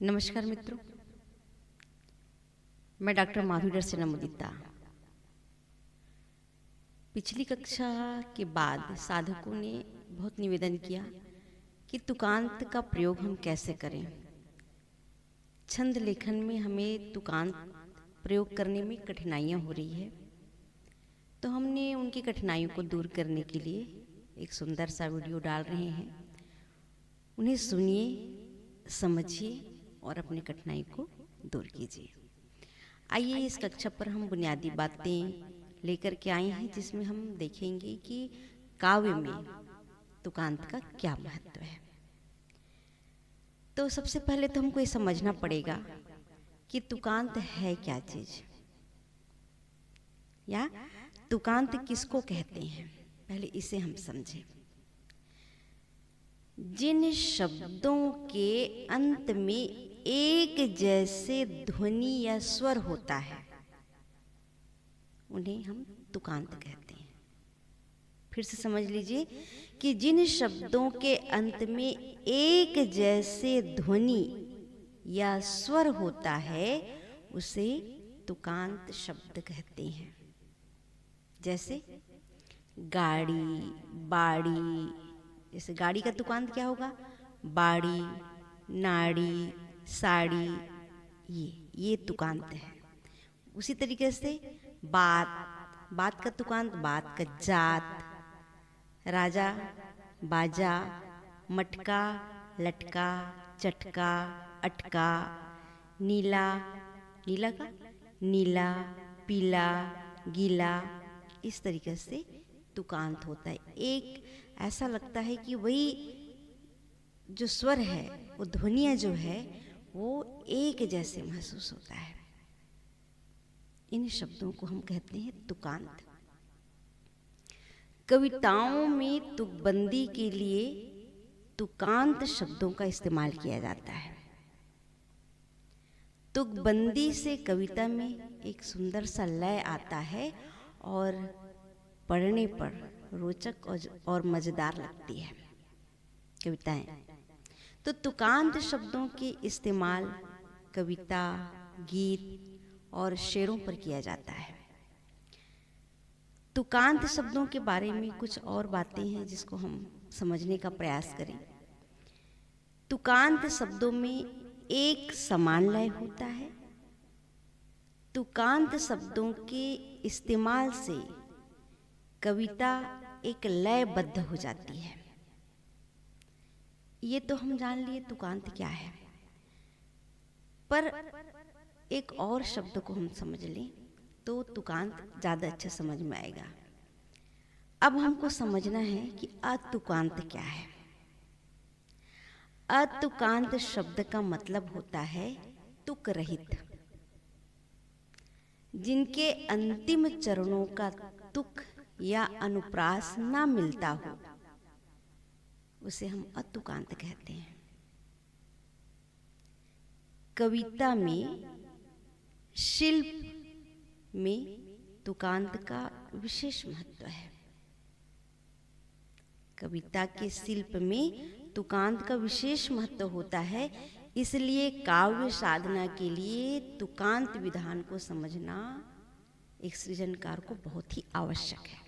नमस्कार मित्रों, मैं डॉक्टर माधुरी सिन्हा मुदिता। पिछली कक्षा के बाद साधकों ने बहुत निवेदन किया कि तुकांत का प्रयोग हम कैसे करें। छंद लेखन में हमें तुकांत प्रयोग करने में कठिनाइयाँ हो रही है, तो हमने उनकी कठिनाइयों को दूर करने के लिए एक सुंदर सा वीडियो डाल रहे हैं। उन्हें सुनिए, समझिए और अपनी कठिनाई को दूर कीजिए। आइए इस कक्षा पर हम बुनियादी बातें लेकर के आए हैं, जिसमें हम देखेंगे कि काव्य में तुकांत का क्या महत्व है। तो सबसे पहले तो हमको ये समझना पड़ेगा कि तुकांत है क्या चीज, या तुकांत किसको कहते हैं। पहले इसे हम समझें। जिन शब्दों के अंत में एक जैसे ध्वनि या स्वर होता है उन्हें हम तुकांत कहते हैं। फिर से समझ लीजिए कि जिन शब्दों के अंत में एक जैसे ध्वनि या स्वर होता है उसे तुकांत शब्द कहते हैं। जैसे गाड़ी, बाड़ी। जैसे गाड़ी का तुकांत क्या होगा? बाड़ी, नाड़ी, साड़ी। ये तुकांत है। उसी तरीके से बात का तुकांत बात का जात, राजा, बाजा, मटका, लटका, चटका, अटका, नीला, नीला का नीला, पीला, गीला। इस तरीके से तुकांत होता है। एक ऐसा लगता है कि वही जो स्वर है, वो ध्वनियाँ जो है वो एक जैसे महसूस होता है। इन शब्दों को हम कहते हैं तुकांत। कविताओं में तुकबंदी के लिए तुकांत शब्दों का इस्तेमाल किया जाता है। तुकबंदी से कविता में एक सुंदर सा लय आता है और पढ़ने पर रोचक और मजेदार लगती है कविताएं। तो तुकांत शब्दों के इस्तेमाल कविता, गीत और शेरों पर किया जाता है। तुकांत शब्दों के बारे में कुछ और बातें हैं जिसको हम समझने का प्रयास करें। तुकांत शब्दों में एक समान लय होता है। तुकांत शब्दों के इस्तेमाल से कविता एक लयबद्ध हो जाती है। ये तो हम जान लिए तुकांत क्या है, पर एक और शब्द को हम समझ लें तो तुकांत ज़्यादा अच्छा समझ में आएगा। अब हमको समझना है कि अतुकांत क्या है। अतुकांत शब्द का मतलब होता है तुक रहित, जिनके अंतिम चरणों का तुक या अनुप्रास ना मिलता हो, उसे हम अतुकांत कहते हैं। कविता में, शिल्प में तुकांत का विशेष महत्व है। कविता के शिल्प में तुकांत का विशेष महत्व होता है। इसलिए काव्य साधना के लिए तुकांत विधान को समझना एक सृजनकार को बहुत ही आवश्यक है।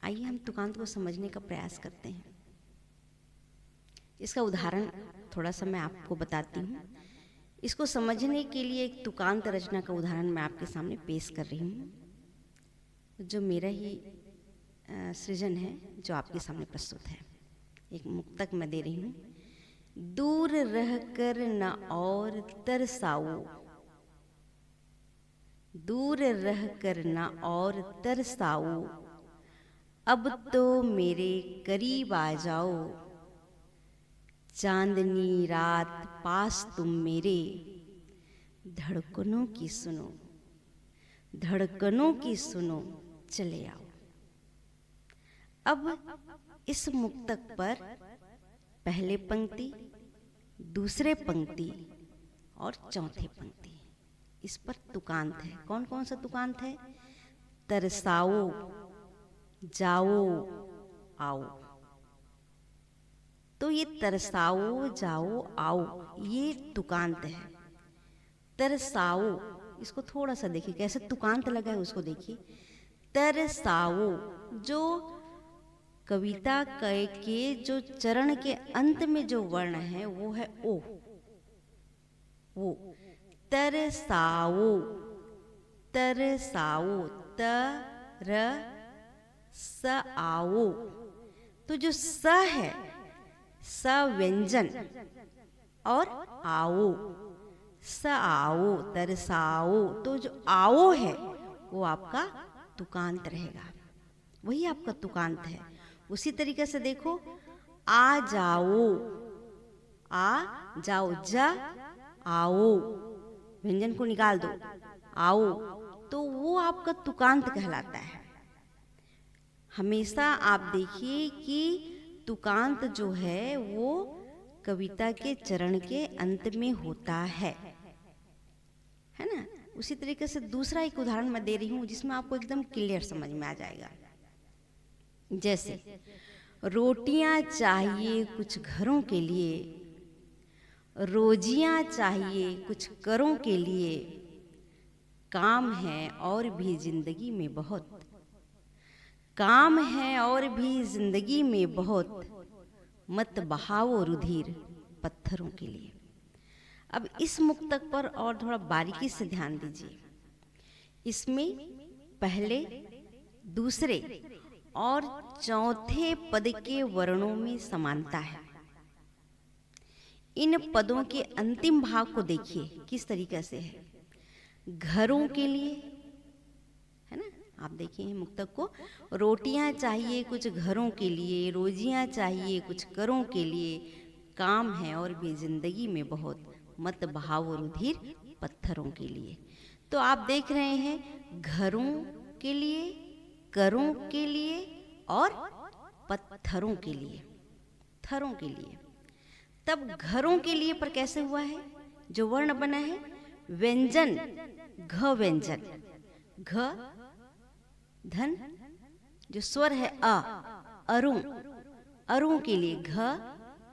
आइए हम तुकांत को समझने का प्रयास करते हैं। इसका उदाहरण थोड़ा सा मैं आपको बताती हूँ। इसको समझने के लिए एक तुकांत रचना का उदाहरण मैं आपके सामने पेश कर रही हूँ, जो मेरा ही सृजन है, जो आपके सामने प्रस्तुत है। एक मुक्तक मैं दे रही हूँ। दूर रह कर न और तरसाओ, दूर रह कर न और तरसाओ, अब तो मेरे करीब आ जाओ, चांदनी रात पास तुम मेरे, धड़कनों की सुनो, धड़कनों की सुनो, चले आओ। अब इस मुक्तक पर पहले पंक्ति, दूसरे पंक्ति और चौथी पंक्ति, इस पर तुकांत है। कौन कौन सा तुकांत है? तरसाओ, जाओ, आओ। तो ये तरसाओ, जाओ, आओ, ये तुकांत है। तरसाओ, इसको थोड़ा सा देखिए कैसे तुकांत लगा है, उसको देखिए। तरसाओ, जो कविता के जो चरण के अंत में जो वर्ण है वो है ओ, वो। तरसाओ, तरसाओ, तर स आओ, तो जो स है, स व्यंजन, और आओ, स आओ, तरसाओ, तो जो आओ है वो आपका तुकांत रहेगा, वही आपका तुकांत है। उसी तरीके से देखो, आ जाओ, आ जाओ, ज आओ, व्यंजन को निकाल दो, आओ, तो वो आपका तुकांत कहलाता है। हमेशा आप देखिए कि तुकांत जो है वो कविता के चरण के अंत में होता है ना। उसी तरीके से दूसरा एक उदाहरण मैं दे रही हूँ जिसमें आपको एकदम क्लियर समझ में आ जाएगा। जैसे, रोटियां चाहिए कुछ घरों के लिए, रोजियां चाहिए कुछ करों के लिए, काम है और भी जिंदगी में बहुत, काम है और भी जिंदगी में बहुत, मत बहाओ रुधिर पत्थरों के लिए। अब इस मुक्तक पर और थोड़ा बारीकी से ध्यान दीजिए। इसमें पहले, दूसरे और चौथे पद के वर्णों में समानता है। इन पदों के अंतिम भाग को देखिए किस तरीके से है। घरों के लिए, है ना, आप देखिए मुक्तक को, रोटियां चाहिए कुछ घरों के लिए, रोजियां चाहिए कुछ करों के लिए, काम है और भी जिंदगी में बहुत, मत बहाओ रुधिर पत्थरों के लिए। तो आप देख रहे हैं, घरों के लिए, करों के लिए और पत्थरों के लिए, थरों के लिए। तब घरों के लिए पर कैसे हुआ है, जो वर्ण बना है व्यंजन, घ व्यंजन, घ धन, जो स्वर है अ, अरुण, अरुण के लिए, घ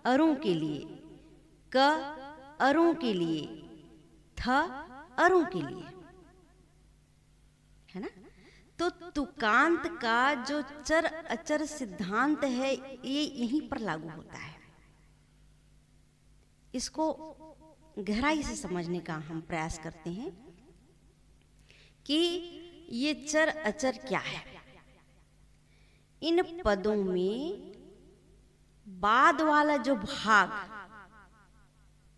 अरुण के लिए, क अरुण के लिए, थ अरुण के लिए, है ना। तो तुकांत का जो चर अचर सिद्धांत है ये यहीं पर लागू होता है। इसको गहराई से समझने का हम प्रयास करते हैं कि ये चर अचर क्या है। इन पदों में बाद वाला जो भाग,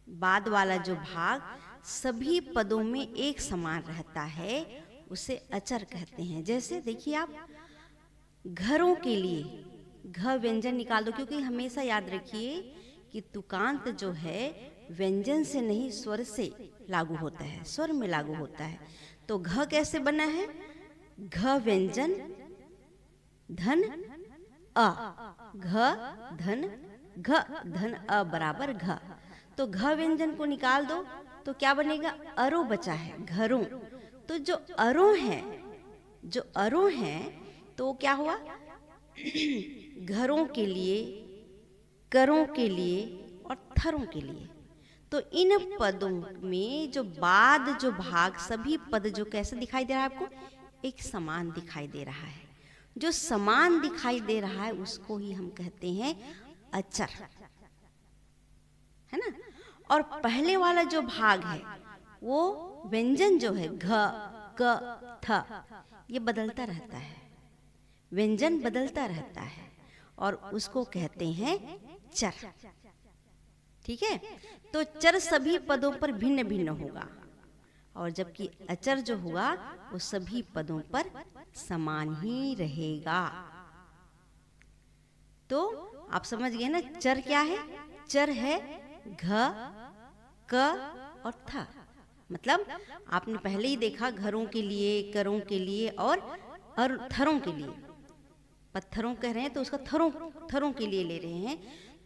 बाद वाला जो भाग सभी पदों में एक समान रहता है, उसे अचर कहते हैं। जैसे देखिए आप, घरों के लिए, घ व्यंजन निकाल दो, क्योंकि हमेशा याद रखिए कि तुकांत जो है व्यंजन से नहीं स्वर से लागू होता है, स्वर में लागू होता है। तो घ कैसे बना है, घ व्यंजन धन अ, घ धन, घ धन अ बराबर घ। तो घ व्यंजन को निकाल दो तो क्या बनेगा, अरो बचा है, घरों। तो जो अरो है, जो अरो है, तो क्या हुआ, घरों के लिए, करों के लिए और थरों के लिए। तो इन पदों में जो बाद जो भाग, सभी पद जो कैसे दिखाई दे रहा है आपको, एक समान दिखाई दे रहा है। जो समान दिखाई दे रहा है उसको ही हम कहते हैं अचर, है ना। और पहले वाला जो भाग है वो व्यंजन जो है घ, क, थ, ये बदलता रहता है, व्यंजन बदलता रहता है और उसको कहते हैं चर। ठीक है। तो चर सभी पदों पर भिन्न भिन्न होगा, और जबकि अचर जो होगा वो सभी पदों पर समान ही रहेगा। तो आप समझ गए ना, चर क्या है, चर है घ, क और थ। मतलब आपने पहले ही देखा, घरों के लिए, करों के लिए और थरों के लिए। पत्थरों कह रहे हैं तो उसका थरों, थरों के लिए ले रहे हैं।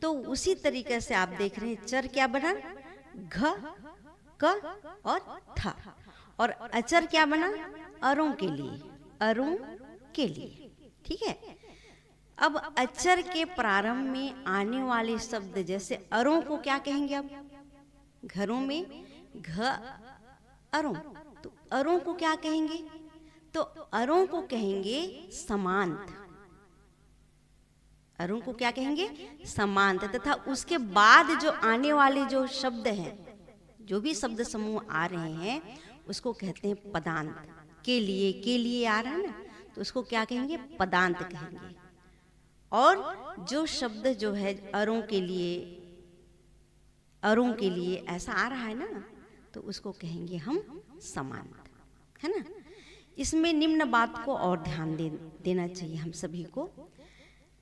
तो उसी तरीके से आप देख रहे हैं चर क्या बना, घ, क और थ। और अचर क्या बना, अरों के लिए, अरों के लिए। ठीक है। अब अचर के प्रारंभ में आने वाले शब्द जैसे अरों को क्या कहेंगे? अब घरों में घ अरों, तो अरों को क्या कहेंगे? तो अरों को कहेंगे समांत। अरों को क्या कहेंगे? समांत। तथा उसके बाद जो आने वाले जो शब्द हैं, जो भी शब्द समूह आ रहे हैं, उसको कहते हैं पदांत। के लिए आ रहा है ना, तो उसको क्या कहेंगे? पदांत कहेंगे। और जो शब्द जो है अरों के लिए ऐसा आ रहा है ना, तो उसको कहेंगे हम समांत, है ना। इसमें निम्न बात को और ध्यान देना चाहिए हम सभी को।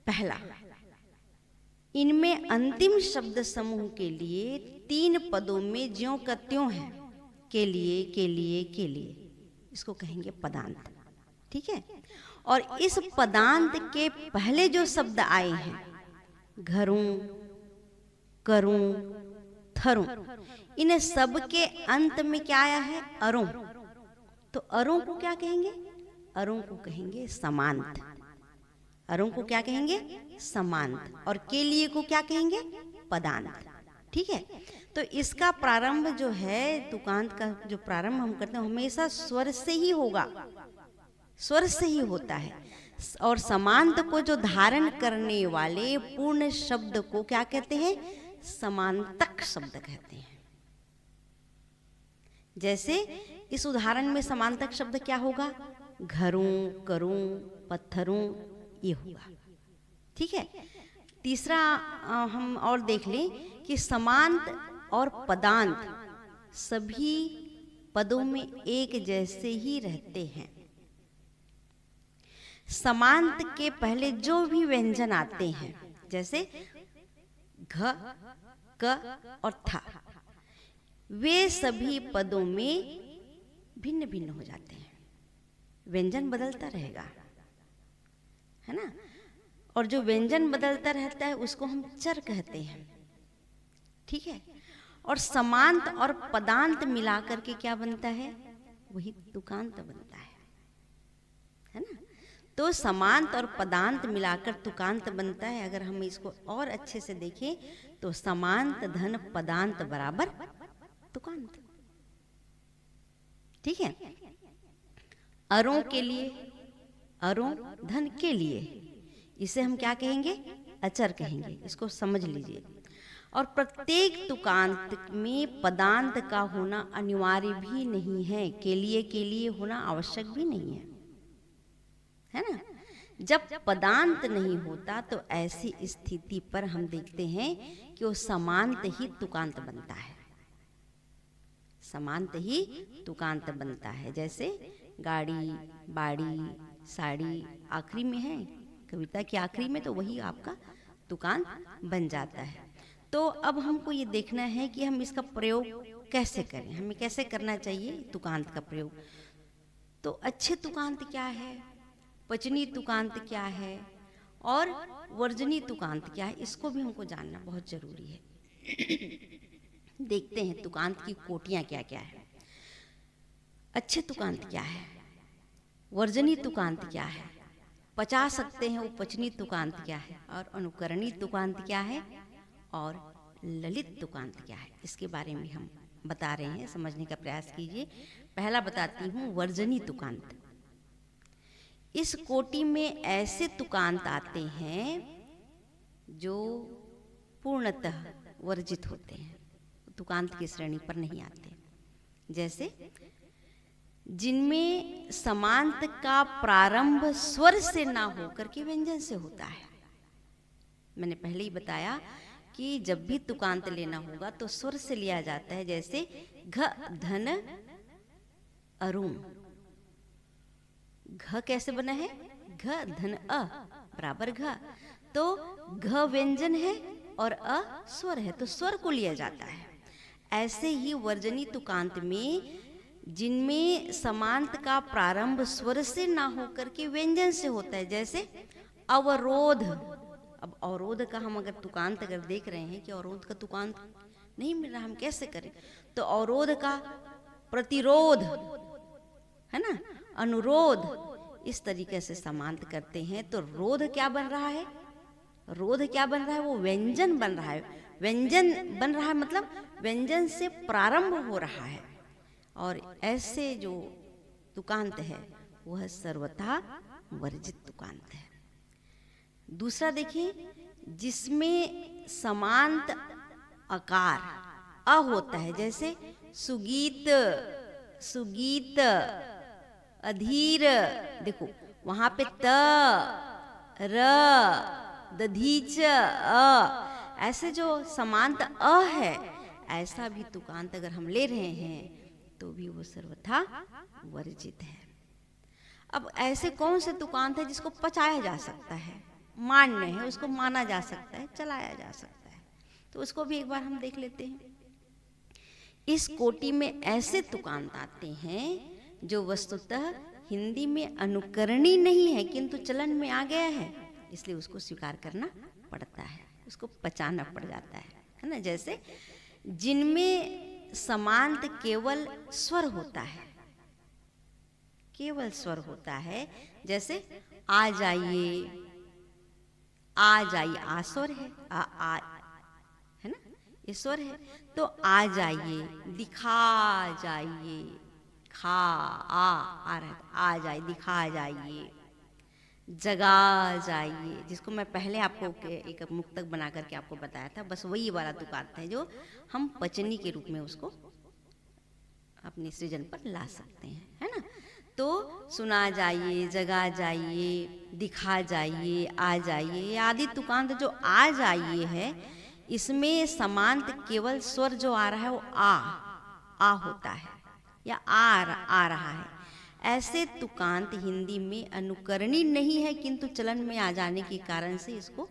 पहला, इनमें अंतिम शब्द समूह के लिए 3 पदों में ज्यों का त्यों है, के लिए, इसको कहेंगे पदांत, ठीक है। और इस पदांत के पहले जो शब्द आए हैं, घरों, करूं, थरों, इन सब के अंत में क्या आया है? अरों। तो अरों को क्या कहेंगे? अरों को कहेंगे समांत। अरों को क्या कहेंगे? समांत। और के लिए को क्या कहेंगे? पदांत, ठीक है। तो इसका प्रारंभ जो है, तुकांत का जो प्रारंभ हम करते हैं, हमेशा स्वर से ही होगा, स्वर से ही होता है। और समांत को जो धारण करने वाले पूर्ण शब्द को क्या कहते हैं? समांतक शब्द कहते हैं। जैसे इस उदाहरण में समांतक शब्द क्या होगा? घरों, करूं, पत्थरों, ये होगा, ठीक है। तीसरा हम और देख लें कि समांत और पदांत सभी पदों में एक जैसे ही रहते हैं। समांत के पहले जो भी व्यंजन आते हैं, जैसे घ, क और था, वे सभी पदों में भिन्न भिन्न हो जाते हैं। व्यंजन बदलता रहेगा, है ना। और जो व्यंजन बदलता रहता है उसको हम चर कहते हैं, ठीक है। और समांत और पदांत मिलाकर के क्या बनता है? वही तुकांत बनता है ना। तो समांत और पदांत मिलाकर तुकांत बनता है। अगर हम इसको और अच्छे से देखें तो समांत धन पदांत बराबर तुकांत, ठीक है। अरों के लिए, अरों धन के लिए, इसे हम क्या कहेंगे? अचर कहेंगे। इसको समझ लीजिए। और प्रत्येक तुकांत में पदांत का होना अनिवार्य भी नहीं है, के लिए होना आवश्यक भी नहीं है ना। जब पदांत नहीं होता तो ऐसी स्थिति पर हम देखते हैं कि वो समांत ही तुकांत बनता है, समांत ही तुकांत बनता है। जैसे गाड़ी, बाड़ी, साड़ी आखिरी में है, कविता की आखिरी में, तो वही आपका तुकांत बन जाता है। तो अब हमको ये देखना है कि हम इसका प्रयोग कैसे करें, हमें कैसे करना चाहिए तुकांत का प्रयोग। तो अच्छे तुकांत क्या है, पचनी तुकांत क्या है, और वर्जनी तुकांत क्या है, इसको भी हमको जानना बहुत जरूरी है। देखते हैं तुकांत की कोटियां क्या क्या है। अच्छे तुकांत क्या है, वर्जनी तुकांत क्या है, पचा सकते हैं वो पचनी तुकांत क्या है, और अनुकरणी तुकांत क्या है, और ललित तुकांत क्या है, इसके बारे में हम बता रहे हैं। समझने का प्रयास कीजिए। पहला बताती हूँ वर्जनी तुकांत। इस कोटि में ऐसे तुकांत आते हैं जो पूर्णतः वर्जित होते हैं, तुकांत की श्रेणी पर नहीं आते। जैसे जिनमें समांत का प्रारंभ स्वर से ना होकर के व्यंजन से होता है। मैंने पहले ही बताया कि जब भी तुकांत लेना होगा तो स्वर से लिया जाता है। जैसे घ धन अरुण, घ कैसे बना है? घ धन अ बराबर घ, तो घ व्यंजन है और अ स्वर है, तो स्वर को लिया जाता है। ऐसे ही वर्जनी तुकांत में जिनमें समांत का प्रारंभ स्वर से ना होकर के व्यंजन से होता है, जैसे अवरोध। अब अवरोध का हम अगर तुकांत अगर देख रहे हैं कि अवरोध का तुकांत नहीं मिल रहा, हम कैसे करें? तो अवरोध का प्रतिरोध, है ना, अनुरोध, इस तरीके से समांत करते हैं तो रोध क्या बन रहा है? रोध क्या बन रहा है? वो व्यंजन बन रहा है। व्यंजन बन रहा है मतलब व्यंजन से प्रारंभ हो रहा है। और ऐसे जो तुकांत है वह सर्वथा वर्जित तुकांत है। दूसरा देखिए, जिसमें समांत अकार अ होता है, जैसे सुगीत, सुगीत, अधीर, देखो वहां पे त, र, दधीच, अ, ऐसे जो समांत अ है, ऐसा भी तुकांत अगर हम ले रहे हैं तो भी वो सर्वथा वर्जित है। अब ऐसे कौन से तुकांत है जिसको पचाया जा सकता है, मान्य है, उसको माना जा सकता है, चलाया जा सकता है, तो उसको भी एक बार हम देख लेते हैं। इस कोटि में ऐसे तुकांत आते हैं जो वस्तुतः हिंदी में अनुकरणीय नहीं है किंतु चलन में आ गया है, इसलिए उसको स्वीकार करना पड़ता है, उसको पचाना पड़ जाता है ना। जैसे जिनमें समांत केवल स्वर होता है, केवल स्वर होता है, जैसे आ जाइए, आ जाइए, आ स्वर है, आ है ना, ये स्वर है, तो आ जाइए, दिखा जाइए, खा, आ रहा है, आ जाइए, दिखा जाइए, जगा जाइए, जिसको मैं पहले आपको एक मुक्तक बना करके आपको बताया था, बस वही वाला तुकांत है जो हम पचनी के रूप में उसको अपने सृजन पर ला सकते हैं, है ना। तो सुना जाइए, जगा जाइए, दिखा जाइए, आ जाइए, आदि तुकांत जो आ जाइए है, इसमें समांत केवल स्वर जो आ रहा है वो आ होता है या आ रहा है। ऐसे तुकांत हिंदी में अनुकरणीय नहीं है किंतु चलन में आ जाने के कारण से इसको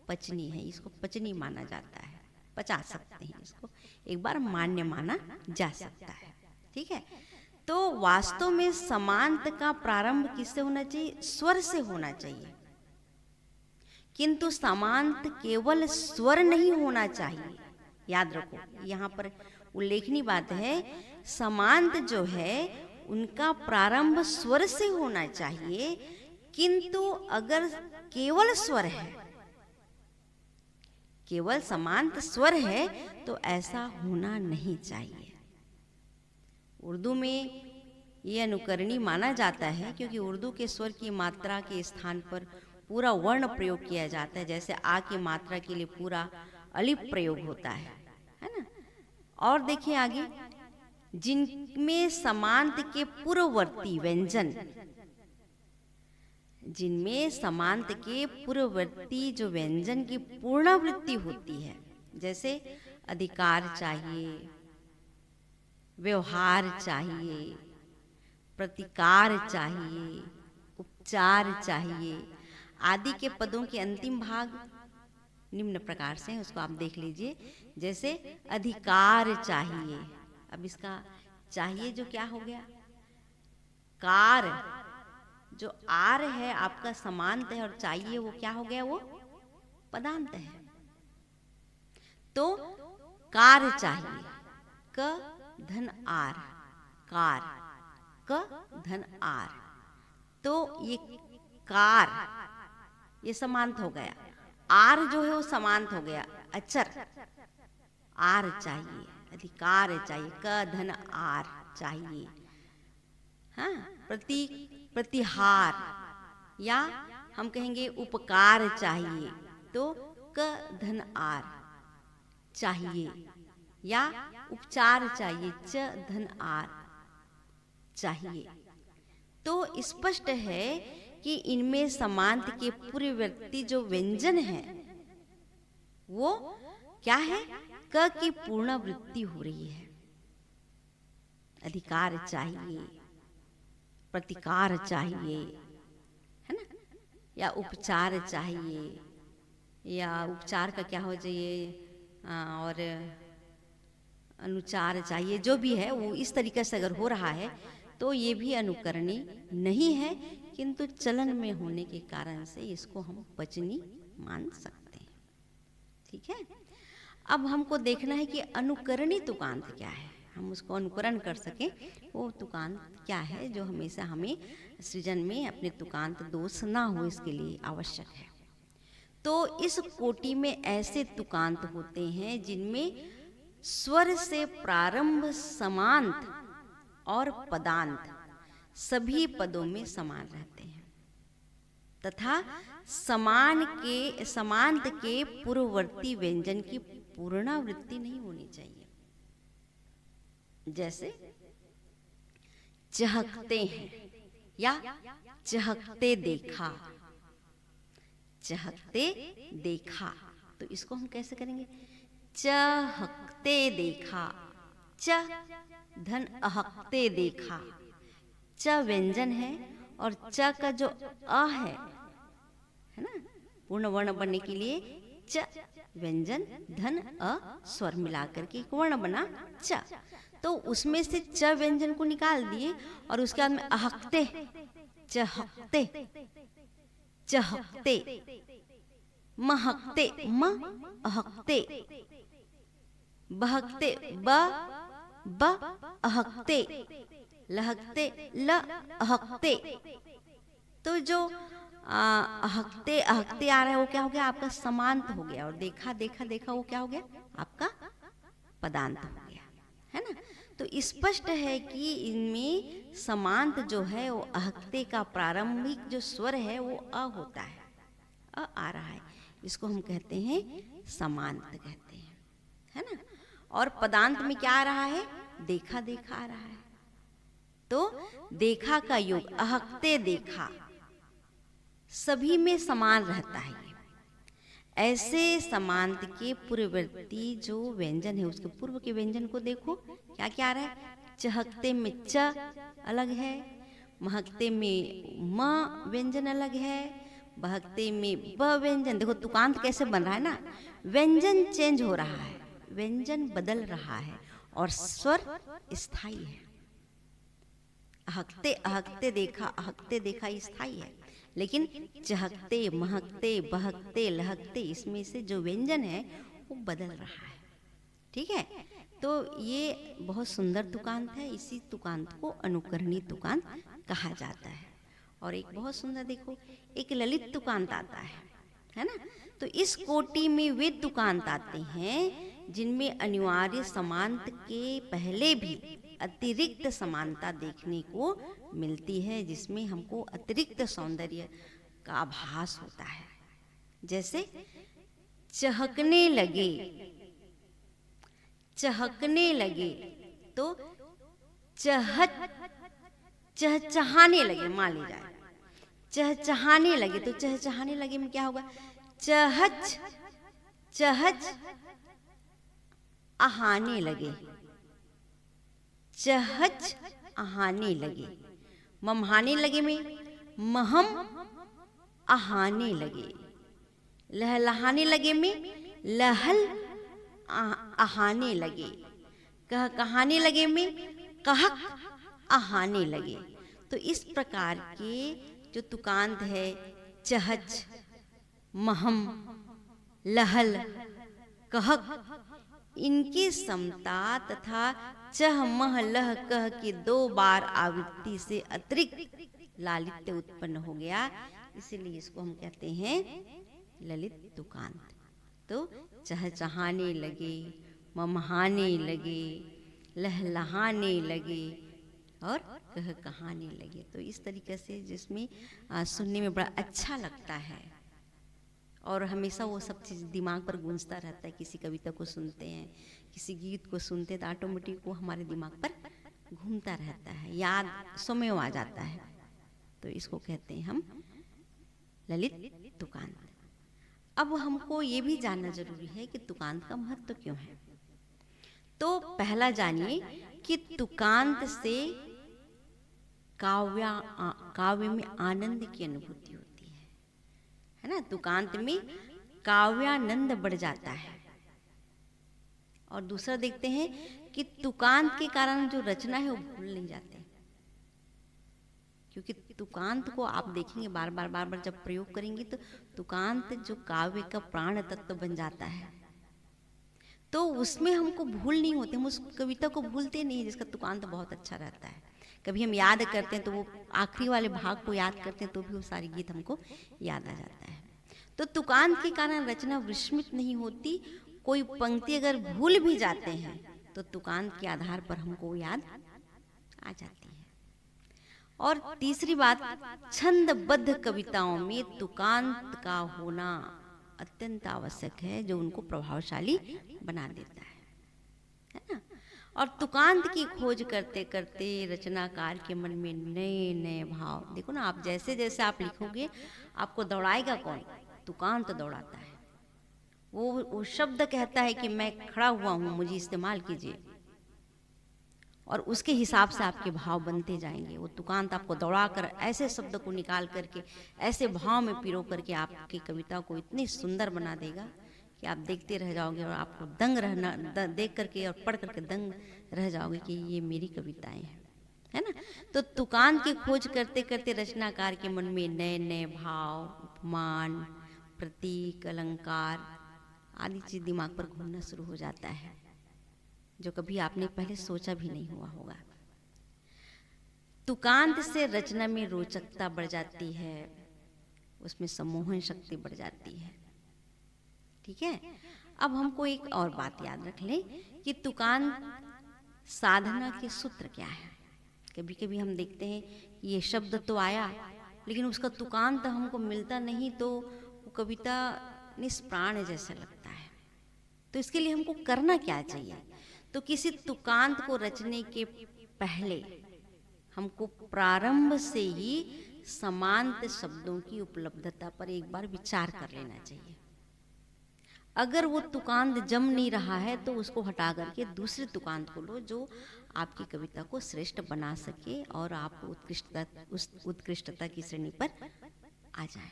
पचनी है, इसको पचनी माना जाता है, पचा सकते हैं, इसको एक बार मान्य माना जा सकता है। ठीक है, तो वास्तव में समांत का प्रारंभ किससे होना चाहिए? स्वर से होना चाहिए, किंतु समांत केवल स्वर नहीं होना चाहिए। याद रखो, यहाँ पर उल्लेखनीय बात है, समांत जो है उनका प्रारंभ स्वर से होना चाहिए, किंतु अगर केवल स्वर है, केवल समांत स्वर है, तो ऐसा होना नहीं चाहिए। उर्दू में ये अनुकरणीय माना जाता है क्योंकि उर्दू के स्वर की मात्रा के स्थान पर पूरा वर्ण प्रयोग किया जाता है, जैसे आ की मात्रा के लिए पूरा अलिफ प्रयोग होता है ना। और देखिए आगे, जिनमें समांत के पूर्ववर्ती व्यंजन, जिनमें समांत के पूर्ववर्ती जो व्यंजन की पूर्णावृत्ति होती है, जैसे अधिकार चाहिए, व्यवहार चाहिए, प्रतिकार चाहिए, उपचार चाहिए, आदि के पदों के अंतिम भाग निम्न प्रकार से हैं, उसको आप देख लीजिए। जैसे अधिकार चाहिए, अब इसका चाहिए जो क्या हो गया, कार, जो आर है आपका समांत है, और चाहिए वो क्या हो गया, वो पदांत है। तो कार चाहिए, क धन आर, कार, क धन आर, तो ये कार ये समांत हो गया, आर जो है वो समांत हो गया, अचर, आर चाहिए, अधिकार चाहिए, क धन आर चाहिए, हाँ, प्रतिहार या हम कहेंगे उपकार चाहिए, तो क धन आर चाहिए, या उपचार चाहिए, च धन आर चाहिए। तो स्पष्ट है कि इनमें समांत के पूर्ववर्ती जो व्यंजन है वो क्या है, क की पूर्णावृत्ति हो रही है। अधिकार चाहिए, प्रतिकार चाहिए, है ना, या उपचार चाहिए, या उपचार का क्या हो जाइए, और अनुचार चाहिए, जो भी है वो इस तरीके से अगर हो रहा है तो ये भी अनुकरणीय नहीं है, किंतु चलन में होने के कारण से इसको हम पचनी मान सकते हैं। ठीक है, अब हमको देखना है कि अनुकरणीय तुकांत क्या है। हम उसको अनुकरण कर सकें, वो तुकांत क्या है जो हमेशा हमें सृजन में अपने तुकांत दोष ना हो इसके लिए आवश्यक है। तो इस कोटि में ऐसे तुकांत होते हैं जिनमें स्वर से प्रारंभ समांत और पदांत सभी पदों में समान रहते हैं तथा समांत के पूर्ववर्ती व्यंजन की पूर्णावृत्ति नहीं होनी चाहिए। जैसे चहकते हैं या चहकते देखा, चहकते देखा, तो इसको हम कैसे करेंगे? चहकते देखा, च धन अहकते देखा। च व्यंजन है और च का जो अ है ना, पूर्ण वर्ण बनने के लिए च व्यंजन धन अ स्वर मिलाकर के एक वर्ण बना च। तो उसमें से च व्यंजन को निकाल दिए और उसके बाद में अहकते, चहकते, चहकते, महकते, म अहकते, बहकते, ब अहकते, लहकते, ल अहकते। तो जो अहकते अहकते आ रहा है वो क्या हो गया? आपका समांत हो गया। और देखा देखा देखा वो क्या हो गया? आपका पदांत हो गया, है ना। तो स्पष्ट है कि इनमें समांत जो है वो अहकते का प्रारंभिक जो स्वर है वो अ होता है, अ आ रहा है, इसको हम कहते हैं समांत कहते हैं, है ना। और पदांत में क्या आ रहा है? देखा देखा आ रहा है। तो देखा का योग अहकते देखा सभी में समान रहता है। ऐसे समांत के पूर्ववर्ती जो व्यंजन है उसके पूर्व के व्यंजन को देखो क्या क्या आ रहा है। चहकते में च अलग है, महकते में म व्यंजन अलग है, बहकते में ब व्यंजन। देखो तुकांत कैसे बन रहा है ना, व्यंजन चेंज हो रहा है, व्यंजन बदल रहा है और स्वर स्थायी है। अहकते अहकते देखा, अहकते देखा स्थायी है, लेकिन चहकते महकते बहकते लहकते इसमें से जो व्यंजन है वो बदल रहा है। ठीक है, तो ये बहुत सुंदर तुकांत है। इसी तुकांत को अनुकरणी तुकांत कहा जाता है। और एक बहुत सुंदर देखो एक ललित तुकांत आता है ना। तो इस कोटि में वे तुकांत आते हैं जिनमें अनिवार्य समांत के पहले भी अतिरिक्त समानता देखने को मिलती है, जिसमें हमको अतिरिक्त सौंदर्य का आभास होता है। जैसे चहकने लगे, चहकने लगे, तो चहचहाने लगे, मान ली जाए चहचहाने लगे, तो चहचहाने लगे में क्या होगा? चहच चहच आहाने लगे, चहच आहाने लगे। ममहाने लगे में महम आहाने लगे। लहलहाने लगे में लहल आहाने लगे। कह कहाने लगे में कहक आहाने लगे। तो इस प्रकार के जो तुकांत है चहच, महम, लहल, कहक, इनकी समता तथा चह मह लह कह के 2 बार आवृत्ति से अतिरिक्त लालित्य उत्पन्न हो गया, इसीलिए इसको हम कहते हैं ललित तुकांत। तो चहचहाने लगे, ममहाने लगे, लहलहाने लगे और कह कहाने लगे। तो इस तरीके से जिसमें सुनने में बड़ा अच्छा लगता है और हमेशा वो सब चीज़ दिमाग पर गूंजता रहता है। किसी कविता को सुनते हैं, किसी गीत को सुनते हैं तो ऑटोमेटिक वो हमारे दिमाग पर घूमता रहता है, याद स्वमेव आ जाता है। तो इसको कहते हैं हम ललित तुकांत। अब हमको ये भी जानना जरूरी है कि तुकांत का महत्व क्यों है। तो पहला जानिए कि तुकांत से काव्य में आनंद की अनुभूति होती है ना। तुकांत में काव्यानंद बढ़ जाता है। और दूसरा देखते हैं कि तुकांत के कारण जो रचना है वो भूल नहीं जाते, क्योंकि तुकांत को आप देखेंगे बार बार जब प्रयोग करेंगे तो तुकांत जो काव्य का प्राण तत्व बन जाता है। तो तो उसमें हमको भूल नहीं होते, हम उस कविता को भूलते नहीं, जिसका तुकांत बहुत अच्छा रहता है। कभी हम याद करते हैं तो वो आखिरी वाले भाग को याद करते हैं तो भी वो सारी गीत हमको याद आ जाता है। तो तुकांत के कारण रचना विस्मृत नहीं होती। कोई पंक्ति अगर भूल भी जाते हैं तो तुकांत के आधार पर हमको याद आ जाती है। और तीसरी बात, छंदबद्ध कविताओं में तुकांत का होना अत्यंत आवश्यक है, जो उनको प्रभावशाली बना देता है ना। और तुकांत की खोज करते करते रचनाकार के मन में नए नए भाव, देखो ना, आप जैसे जैसे आप लिखोगे आपको दौड़ाएगा कौन? तुकांत दौड़ाता है। वो शब्द कहता है कि मैं खड़ा हुआ हूं, मुझे इस्तेमाल कीजिए, और उसके हिसाब से आपके भाव बनते जाएंगे। वो तुकांत आपको दौड़ाकर ऐसे शब्द को निकाल करके ऐसे भाव में पिरो करके आपकी कविता को इतनी सुंदर बना देगा कि आप देखते रह जाओगे, और आपको दंग रहना, देख करके और पढ़ करके दंग रह जाओगे कि ये मेरी कविताएं हैं, है ना। तो तुकांत की खोज करते करते रचनाकार के मन में नए नए भाव, उपमान, प्रतीक, अलंकार आदि चीज दिमाग पर घूमना शुरू हो जाता है, जो कभी आपने पहले सोचा भी नहीं हुआ होगा। तुकांत से रचना में रोचकता बढ़ जाती है, उसमें सम्मोहन शक्ति बढ़ जाती है। ठीक है। अब हमको एक और बात याद रख लें कि तुकांत साधना के सूत्र क्या है। कभी कभी हम देखते हैं कि ये शब्द तो आया लेकिन उसका तुकांत हमको मिलता नहीं, तो वो कविता निष्प्राण जैसा लगता है। तो इसके लिए हमको करना क्या चाहिए? तो किसी तुकांत को रचने के पहले हमको प्रारंभ से ही समांत शब्दों की उपलब्धता पर एक बार विचार कर लेना चाहिए। अगर वो तुकांत जम नहीं रहा है तो उसको हटा करके दूसरे तुकांत को लो, जो आपकी कविता को श्रेष्ठ बना सके और आप उत्कृष्टता की श्रेणी पर आ जाए,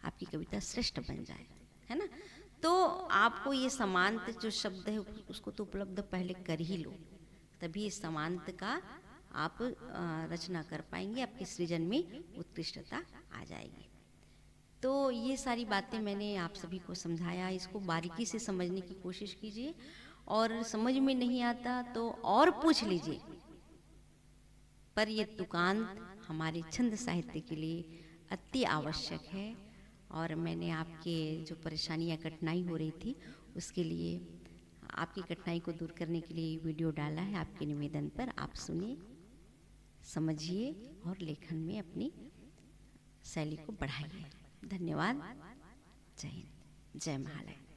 आपकी कविता श्रेष्ठ बन जाए, है ना। तो आपको ये समांत जो शब्द है उसको तो उपलब्ध पहले कर ही लो, तभी इस समांत का आप रचना कर पाएंगे, आपके सृजन में उत्कृष्टता आ जाएगी। तो ये सारी बातें मैंने आप सभी को समझाया, इसको बारीकी से समझने की कोशिश कीजिए, और समझ में नहीं आता तो और पूछ लीजिए। पर ये तुकांत हमारे छंद साहित्य के लिए अति आवश्यक है, और मैंने आपके जो परेशानियां, कठिनाई हो रही थी, उसके लिए, आपकी कठिनाई को दूर करने के लिए वीडियो डाला है आपके निवेदन पर। आप सुनिए, समझिए और लेखन में अपनी शैली को बढ़ाइए। धन्यवाद। जय हिंद, जय महालय।